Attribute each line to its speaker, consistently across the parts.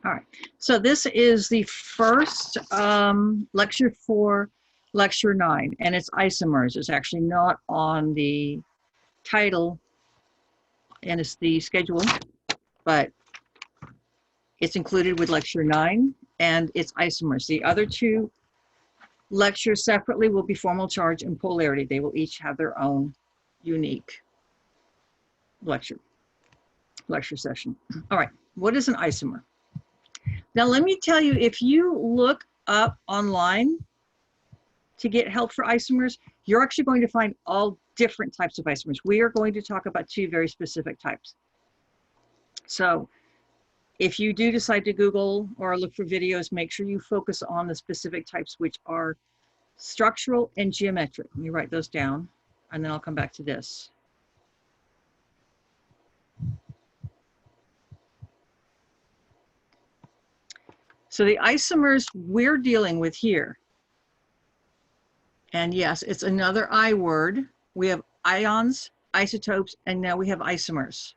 Speaker 1: All right, so this is the first lecture for lecture 9, and it's isomers. It's actually not on the title, and it's the schedule, but it's included with lecture 9, and it's isomers. The other two lectures separately will be formal charge and polarity. They will each have their own unique lecture session. All right, what is an isomer? Now, let me tell you, if you look up online to get help for isomers, you're actually going to find all different types of isomers. We are going to talk about 2 very specific types. So if you do decide to Google or look for videos, make sure you focus on the specific types, which are structural and geometric. Let me write those down, and then I'll come back to this. So the isomers we're dealing with here, and yes, it's another I word. We have ions, isotopes, and now we have isomers.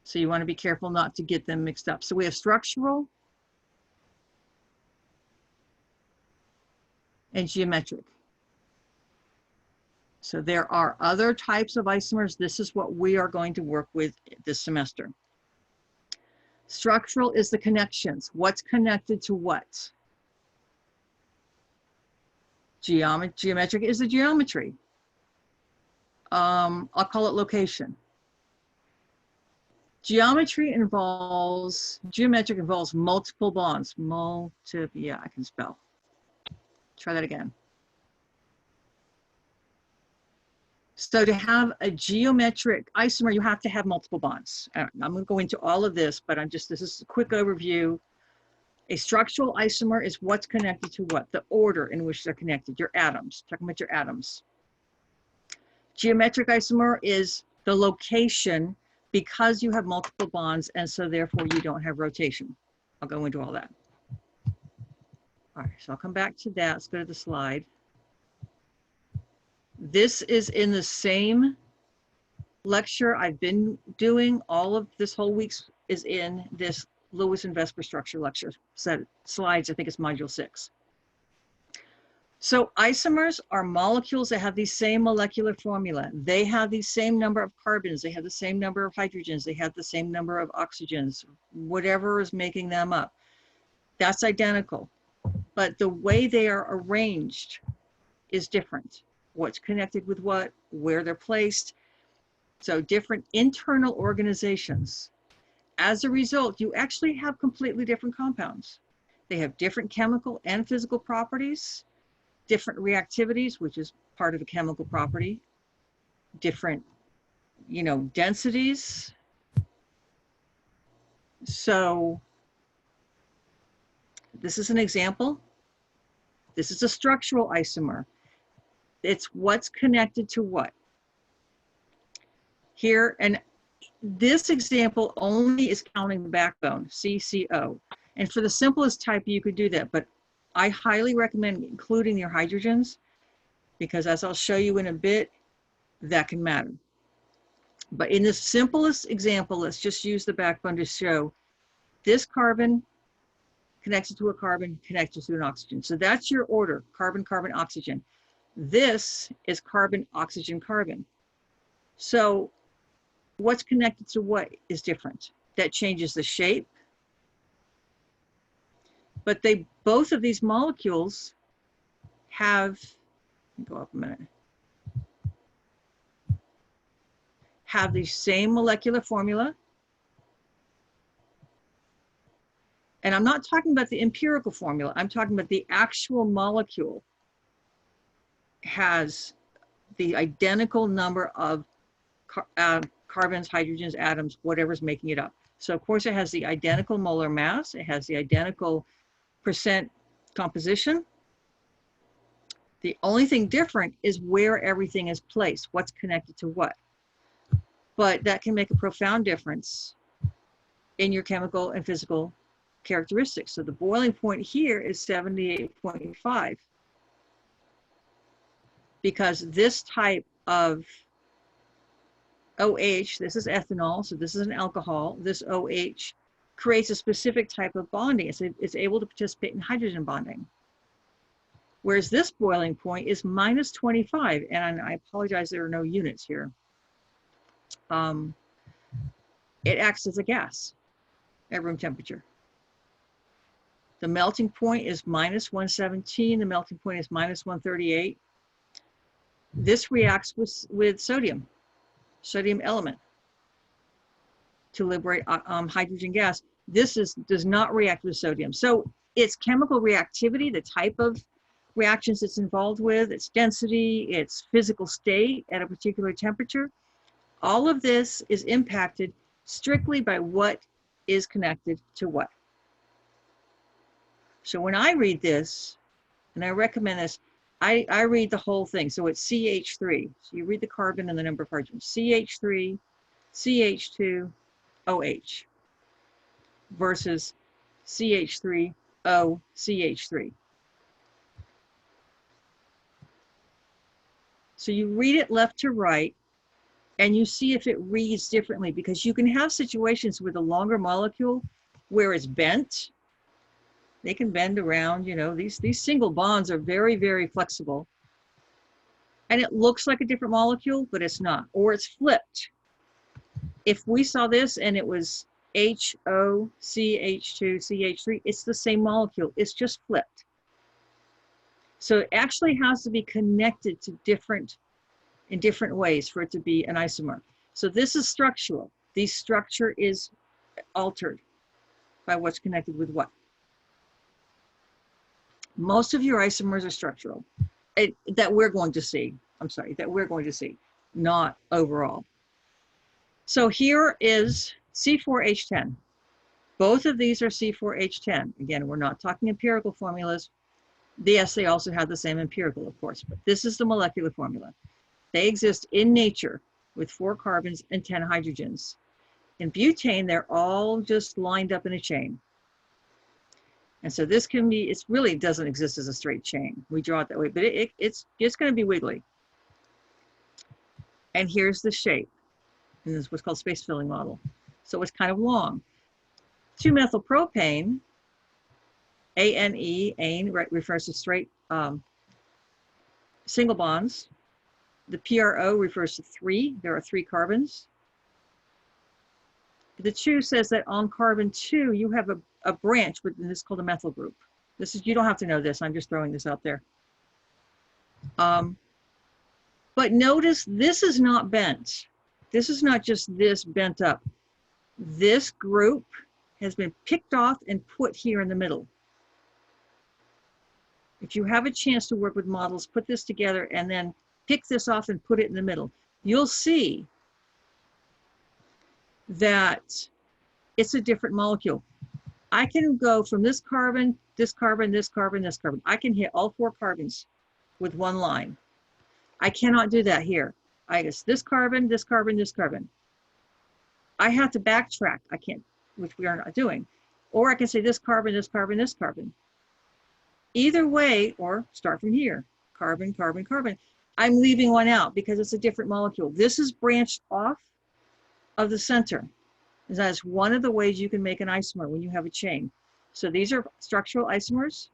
Speaker 1: So you want to be careful not to get them mixed up. So we have structural and geometric. So there are other types of isomers. This is what we are going to work with this semester. Structural is the connections. What's connected to what? Geometric is the geometry. I'll call it location. Geometric involves multiple bonds. Yeah, I can spell. Try that again. So to have a geometric isomer, you have to have multiple bonds. I'm going to go into all of this, but this is a quick overview. A structural isomer is what's connected to what? The order in which they're connected, your atoms, talking about your atoms. Geometric isomer is the location because you have multiple bonds, and so therefore you don't have rotation. I'll go into all that. All right, so I'll come back to that. Let's go to the slide. This is in the same lecture I've been doing. All of this whole week is in this Lewis and Vesper structure lecture set slides. I think it's module 6. So isomers are molecules that have the same molecular formula. They have the same number of carbons. They have the same number of hydrogens. They have the same number of oxygens, whatever is making them up. That's identical. But the way they are arranged is different. What's connected with what, where they're placed. So different internal organizations. As a result, you actually have completely different compounds. They have different chemical and physical properties, different reactivities, which is part of a chemical property, different, densities. So this is an example. This is a structural isomer. It's what's connected to what. Here, and this example only is counting the backbone, CCO. And for the simplest type, you could do that, but I highly recommend including your hydrogens because as I'll show you in a bit, that can matter. But in the simplest example, let's just use the backbone to show this carbon connected to a carbon, connected to an oxygen. So that's your order, carbon, carbon, oxygen. This is carbon, oxygen, carbon. So what's connected to what is different? That changes the shape. But both of these molecules have, let me go up a minute, have the same molecular formula. And I'm not talking about the empirical formula. I'm talking about the actual molecule has the identical number of carbons, hydrogens, atoms, whatever's making it up. So of course it has the identical molar mass. It has the identical percent composition. The only thing different is where everything is placed, what's connected to what. But that can make a profound difference in your chemical and physical characteristics. So the boiling point here is 78.5 because this type of OH, this is ethanol, so this is an alcohol. This OH creates a specific type of bonding. It's able to participate in hydrogen bonding. Whereas this boiling point is minus 25, and I apologize, there are no units here. It acts as a gas at room temperature. The melting point is minus 117. The melting point is minus 138. This reacts with sodium element to liberate hydrogen gas. This does not react with sodium. So its chemical reactivity, the type of reactions it's involved with, its density, its physical state at a particular temperature, all of this is impacted strictly by what is connected to what. So when I read this, and I recommend this, I read the whole thing. So it's CH3. So you read the carbon and the number of hydrogens. CH3, CH2, OH versus CH3O, CH3. So you read it left to right, and you see if it reads differently, because you can have situations with a longer molecule where it's bent. They can bend around, you know, these single bonds are very, very flexible. And it looks like a different molecule, but it's not, or it's flipped. If we saw this and it was HO, CH2, CH3, it's the same molecule, it's just flipped. So it actually has to be connected to in different ways for it to be an isomer. So this is structural. The structure is altered by what's connected with what. Most of your isomers are structural, that we're going to see. I'm sorry, that we're going to see, not overall. So here is C4H10. Both of these are C4H10. Again, we're not talking empirical formulas. Yes, they also have the same empirical, of course, but this is the molecular formula. They exist in nature with 4 carbons and 10 hydrogens. In butane, they're all just lined up in a chain. And so this can be, it really doesn't exist as a straight chain. We draw it that way, but it's going to be wiggly. And here's the shape. And this is what's called space filling model. So it's kind of long. 2-methylpropane, ANE, ane, right, refers to straight single bonds. The PRO refers to 3. There are 3 carbons. The 2 says that on carbon 2, you have a branch, and this is called a methyl group. This is, you don't have to know this, I'm just throwing this out there. But notice this is not bent. This is not just this bent up. This group has been picked off and put here in the middle. If you have a chance to work with models, put this together and then pick this off and put it in the middle. You'll see that it's a different molecule. I can go from this carbon, this carbon, this carbon, this carbon. I can hit all 4 carbons with one line. I cannot do that here. I guess this carbon, this carbon, this carbon. I have to backtrack. I can't, which we are not doing. Or I can say this carbon, this carbon, this carbon. Either way, or start from here. Carbon, carbon, carbon. I'm leaving one out because it's a different molecule. This is branched off of the center. And that's one of the ways you can make an isomer when you have a chain. So these are structural isomers.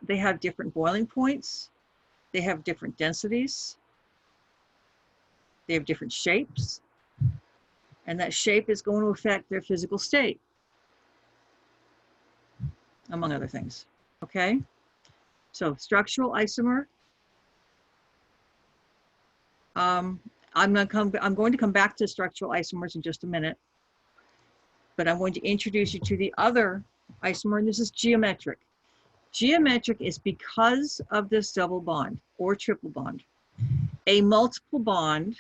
Speaker 1: They have different boiling points. They have different densities. They have different shapes. And that shape is going to affect their physical state, among other things. Okay? So structural isomer. I'm going to come back to structural isomers in just a minute, but I'm going to introduce you to the other isomer, and this is geometric. Geometric is because of this double bond or triple bond. A multiple bond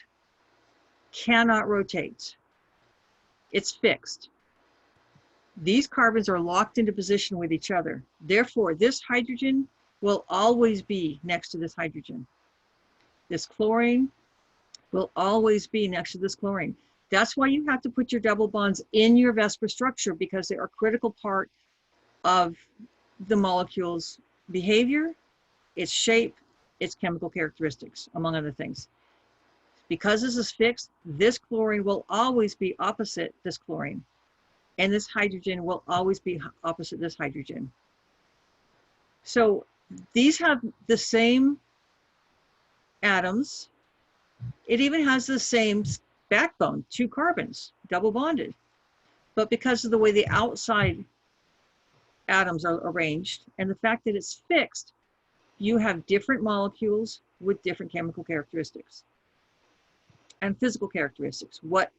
Speaker 1: cannot rotate. It's fixed. These carbons are locked into position with each other. Therefore, this hydrogen will always be next to this hydrogen. This chlorine will always be next to this chlorine. That's why you have to put your double bonds in your VSEPR structure, because they are a critical part of the molecule's behavior, its shape, its chemical characteristics, among other things. Because this is fixed, this chlorine will always be opposite this chlorine, and this hydrogen will always be opposite this hydrogen. So these have the same atoms. It even has the same backbone, 2 carbons, double bonded. But because of the way the outside atoms are arranged and the fact that it's fixed, you have different molecules with different chemical characteristics and physical characteristics. What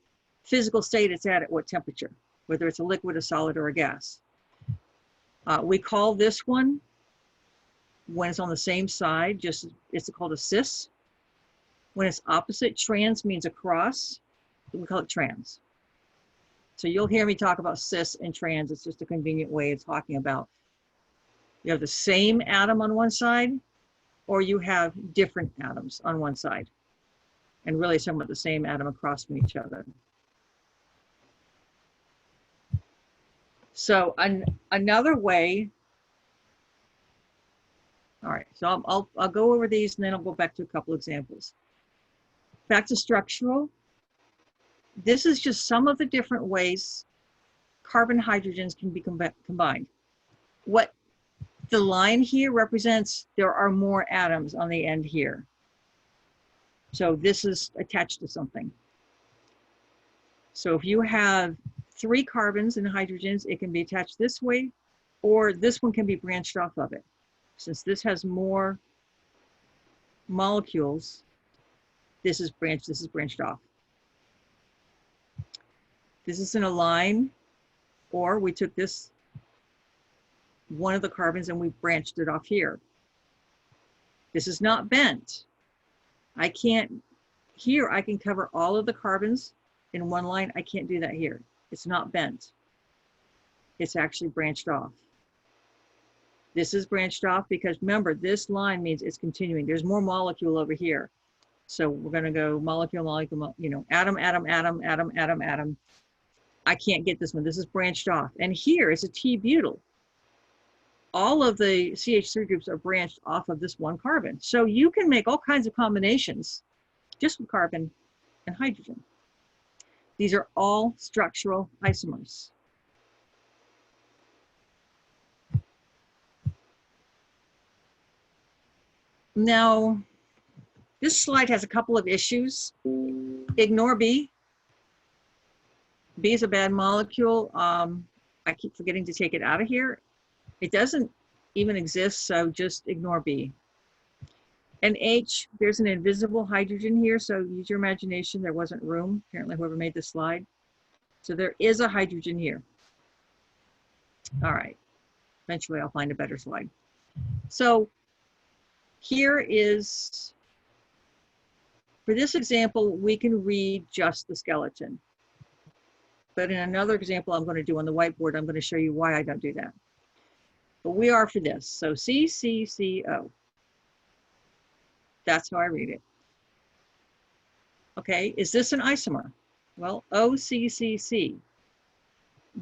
Speaker 1: physical state it's at what temperature, whether it's a liquid, a solid, or a gas. We call this one, when it's on the same side, it's called a cis. When it's opposite, trans means across, we call it trans. So you'll hear me talk about cis and trans. It's just a convenient way of talking about you have the same atom on one side, or you have different atoms on one side. And really somewhat the same atom across from each other. So another way, all right, so I'll go over these and then I'll go back to a couple examples. Back to structural. This is just some of the different ways carbon hydrogens can be combined. What the line here represents, there are more atoms on the end here. So this is attached to something. So if you have 3 carbons and hydrogens, it can be attached this way, or this one can be branched off of it. Since this has more molecules, this is branched off. This is in a line, or we took this, one of the carbons, and we branched it off here. This is not bent. I can't, here I can cover all of the carbons in one line. I can't do that here. It's not bent. It's actually branched off. This is branched off because remember, this line means it's continuing. There's more molecule over here. So we're gonna go molecule, molecule, you know, atom, atom, atom, atom, atom, atom. I can't get this one. This is branched off. And here is a T-butyl. All of the CH3 groups are branched off of this one carbon. So you can make all kinds of combinations just with carbon and hydrogen. These are all structural isomers. Now, this slide has a couple of issues. Ignore B. B is a bad molecule. I keep forgetting to take it out of here. It doesn't even exist, so just ignore B. And H, there's an invisible hydrogen here, so use your imagination. There wasn't room, apparently whoever made the slide. So there is a hydrogen here. All right, eventually I'll find a better slide. So here is, for this example, we can read just the skeleton. But in another example I'm going to do on the whiteboard, I'm going to show you why I don't do that. But we are for this. So CCCO. That's how I read it. Okay, is this an isomer? Well, OCCC.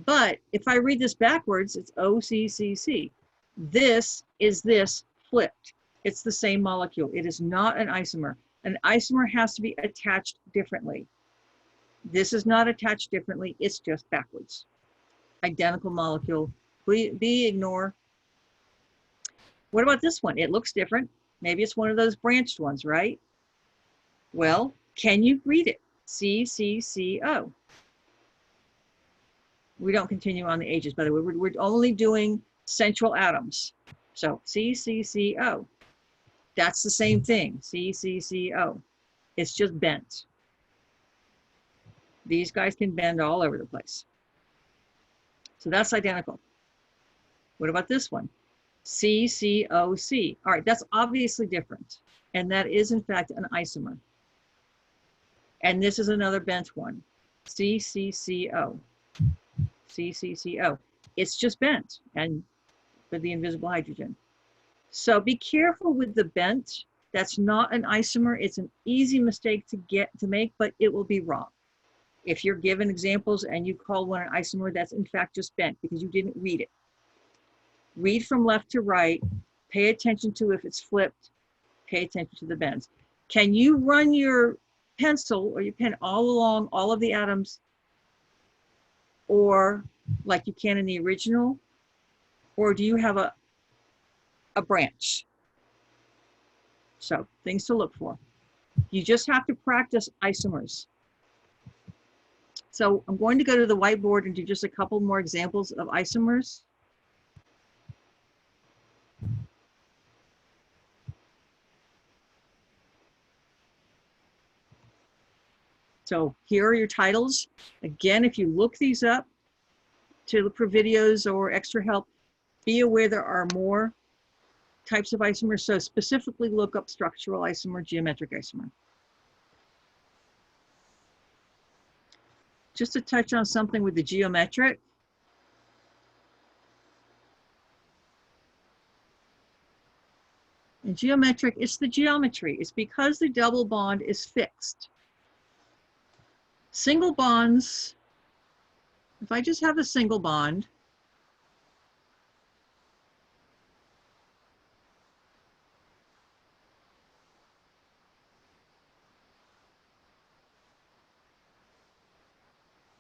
Speaker 1: But if I read this backwards, it's OCCC. This is this flipped. It's the same molecule. It is not an isomer. An isomer has to be attached differently. This is not attached differently. It's just backwards. Identical molecule. B, ignore. What about this one? It looks different. Maybe it's one of those branched ones, right? Well, can you read it? CCCO. We don't continue on the H's, by the way. We're only doing central atoms. So CCCO. That's the same thing, CCCO. It's just bent. These guys can bend all over the place. So that's identical. What about this one? CCOC. All right, that's obviously different. And that is, in fact, an isomer. And this is another bent one, CCCO. CCCO. It's just bent, and with the invisible hydrogen. So be careful with the bent. That's not an isomer. It's an easy mistake to make, but it will be wrong. If you're given examples and you call one an isomer, that's in fact just bent because you didn't read it. Read from left to right. Pay attention to if it's flipped. Pay attention to the bends. Can you run your pencil or you pen all along all of the atoms, or like you can in the original, or do you have a branch? So things to look for. You just have to practice isomers. So I'm going to go to the whiteboard and do just a couple more examples of isomers. So here are your titles. Again, if you look these up to look for videos or extra help, be aware there are more types of isomers. So specifically look up structural isomer, geometric isomer. Just to touch on something with the geometric. In geometric, it's the geometry. It's because the double bond is fixed. Single bonds, if I just have a single bond,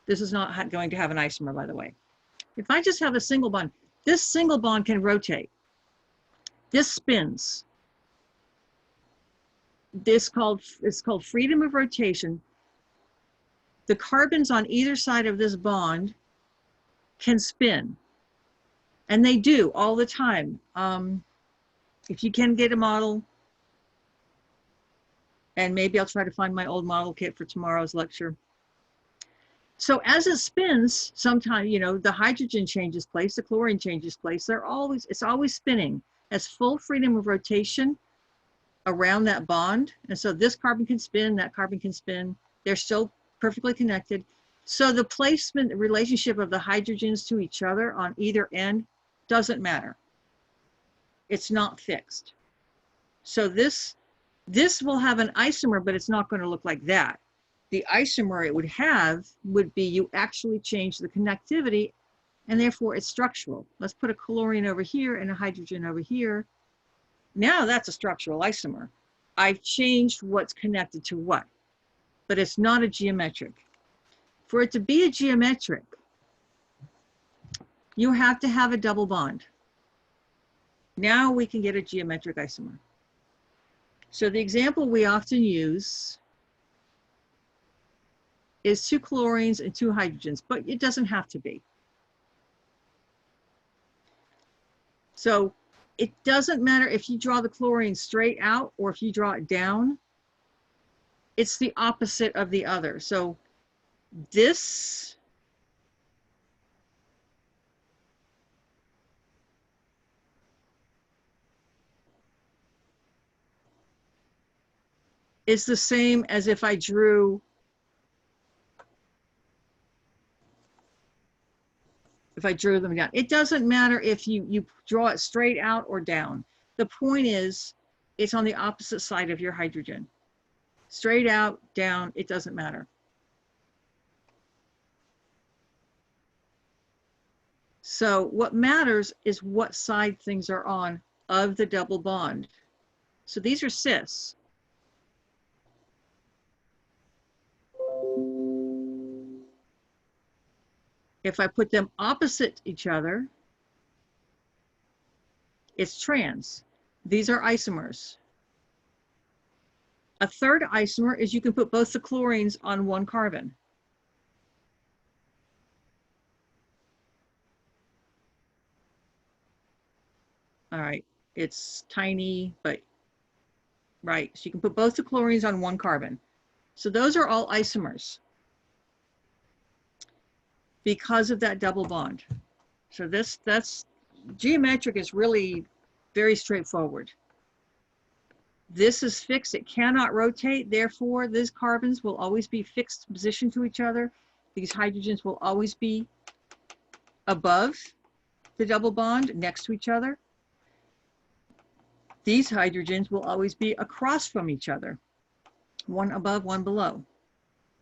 Speaker 1: this is not going to have an isomer, by the way. If I just have a single bond, this single bond can rotate. This spins. It's called freedom of rotation. The carbons on either side of this bond can spin. And they do all the time. If you can get a model, and maybe I'll try to find my old model kit for tomorrow's lecture. So as it spins, sometimes, you know, the hydrogen changes place, the chlorine changes place. It's always spinning. Has full freedom of rotation around that bond. And so this carbon can spin, that carbon can spin. They're still perfectly connected. So the placement, the relationship of the hydrogens to each other on either end doesn't matter. It's not fixed. So this will have an isomer, but it's not going to look like that. The isomer it would be you actually change the connectivity, and therefore it's structural. Let's put a chlorine over here and a hydrogen over here. Now that's a structural isomer. I've changed what's connected to what, but it's not a geometric. For it to be a geometric, you have to have a double bond. Now we can get a geometric isomer. So the example we often use is 2 chlorines and 2 hydrogens, but it doesn't have to be. So it doesn't matter if you draw the chlorine straight out or if you draw it down. It's the opposite of the other. So this is the same as if I drew them down. It doesn't matter if you draw it straight out or down. The point is, it's on the opposite side of your hydrogen. Straight out, down, it doesn't matter. So what matters is what side things are on of the double bond. So these are cis. If I put them opposite each other, it's trans. These are isomers. A third isomer is you can put both the chlorines on one carbon. All right, it's tiny, but right. So you can put both the chlorines on one carbon. So those are all isomers because of that double bond. So that's geometric is really very straightforward. This is fixed, it cannot rotate, therefore these carbons will always be fixed position to each other. These hydrogens will always be above the double bond next to each other. These hydrogens will always be across from each other, one above, one below,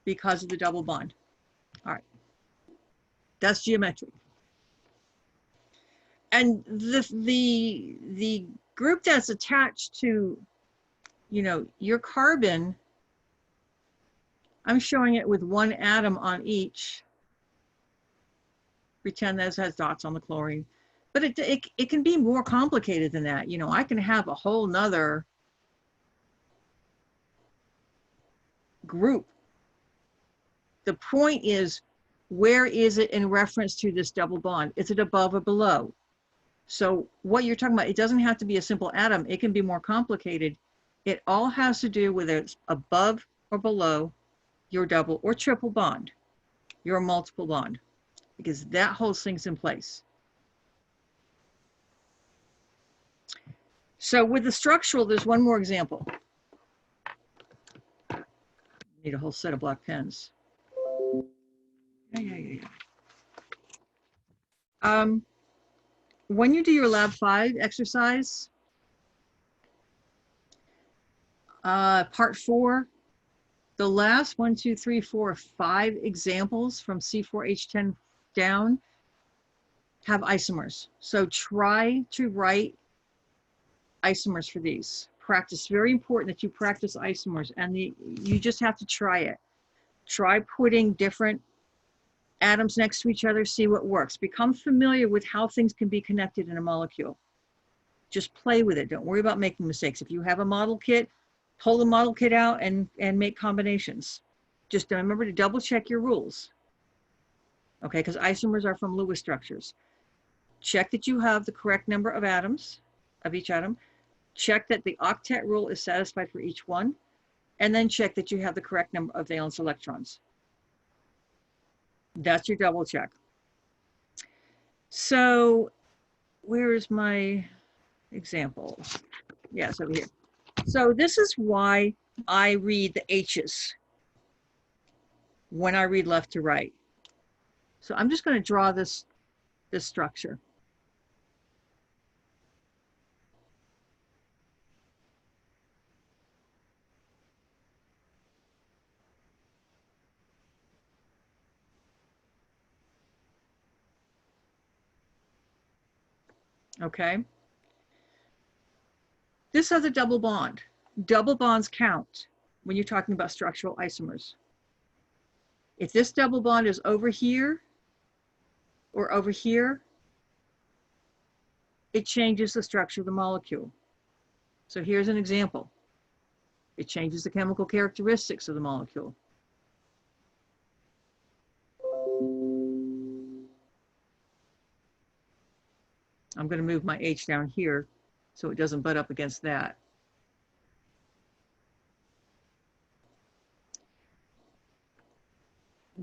Speaker 1: because of the double bond. All right, that's geometric. And the group that's attached to, you know, your carbon I'm showing it with one atom on each. Pretend that it has dots on the chlorine. But it can be more complicated than that. You know, I can have a whole nother group. The point is, where is it in reference to this double bond? Is it above or below? So what you're talking about, it doesn't have to be a simple atom. It can be more complicated. It all has to do with it's above or below your double or triple bond, your multiple bond, because that holds things in place. So with the structural, there's one more example. Need a whole set of black pens. When you do your lab 5 exercise, part 4, the last 1, 2, 3, 4, 5 examples from C4H10 down have isomers. So try to write isomers for these. Practice, very important that you practice isomers, and you just have to try it. Try putting different atoms next to each other, see what works. Become familiar with how things can be connected in a molecule. Just play with it. Don't worry about making mistakes. If you have a model kit, pull the model kit out and make combinations. Just remember to double check your rules. Okay, because isomers are from Lewis structures. Check that you have the correct number of atoms, of each atom. Check that the octet rule is satisfied for each one. And then check that you have the correct number of valence electrons. That's your double check. So where is my example? Yes, over here. So this is why I read the H's when I read left to right. So I'm just going to draw this structure. Okay. This has a double bond. Double bonds count when you're talking about structural isomers. If this double bond is over here or over here, it changes the structure of the molecule. So here's an example. It changes the chemical characteristics of the molecule. I'm going to move my H down here so it doesn't butt up against that.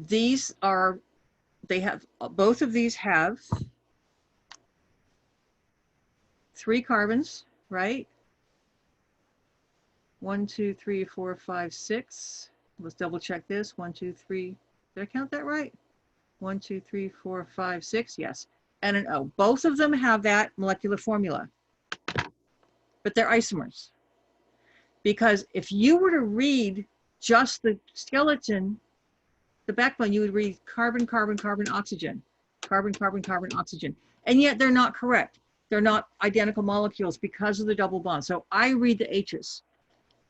Speaker 1: These are, they have, both of these have 3 carbons, right? 1, 2, 3, 4, 5, 6. Let's double check this. 1, 2, 3. Did I count that right? 1, 2, 3, 4, 5, 6. Yes. And an O. Both of them have that molecular formula, but they're isomers. Because if you were to read just the skeleton, the backbone, you would read carbon, carbon, carbon, oxygen, carbon, carbon, carbon, oxygen. And yet they're not correct. They're not identical molecules because of the double bond. So I read the H's.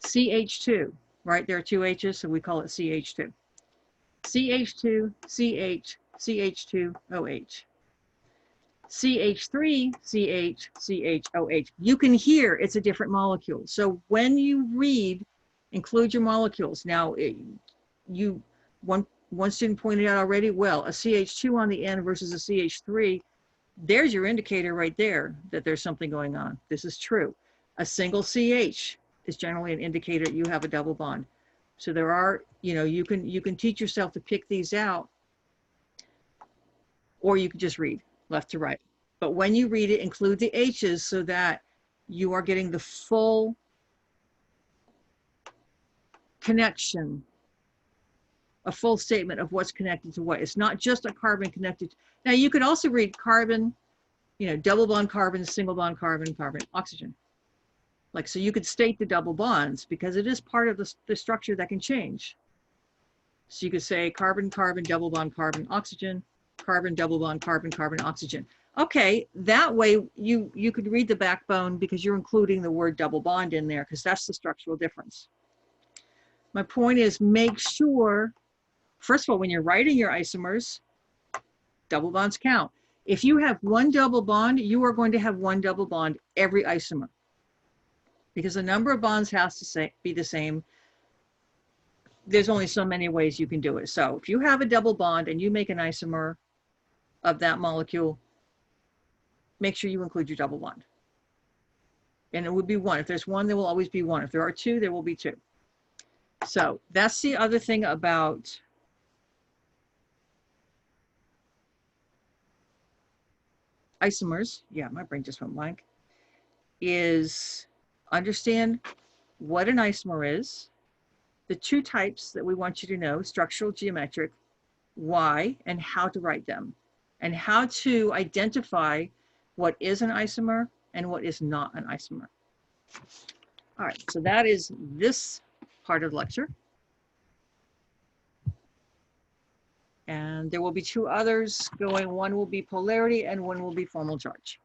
Speaker 1: CH2, right? There are 2 H's, so we call it CH2. CH2, CH, CH2, OH. CH3, CH, CH, OH. You can hear it's a different molecule. So when you read, include your molecules. Now, one student pointed out already, well, a CH2 on the end versus a CH3, there's your indicator right there that there's something going on. This is true. A single CH is generally an indicator that you have a double bond. So there are, you know, you can teach yourself to pick these out, or you can just read left to right. But when you read it, include the H's so that you are getting the full connection, a full statement of what's connected to what. It's not just a carbon connected. Now you could also read carbon, you know, double bond carbon, single bond carbon, carbon, oxygen. Like, so you could state the double bonds because it is part of the structure that can change. So you could say carbon, carbon, double bond, carbon, oxygen, carbon, double bond, carbon, carbon, oxygen. Okay, that way you could read the backbone because you're including the word double bond in there because that's the structural difference. My point is, make sure, first of all, when you're writing your isomers, double bonds count. If you have one double bond, you are going to have one double bond every isomer, because the number of bonds has to be the same. There's only so many ways you can do it. So if you have a double bond and you make an isomer of that molecule, make sure you include your double bond. And it would be one. If there's one, there will always be one. If there are two, there will be two. So that's the other thing about isomers. Yeah, my brain just went blank. Is understand what an isomer is, the two types that we want you to know, structural, geometric, why, and how to write them, and how to identify what is an isomer and what is not an isomer. All right, so that is this part of the lecture. And there will be two others going. One will be polarity and one will be formal charge.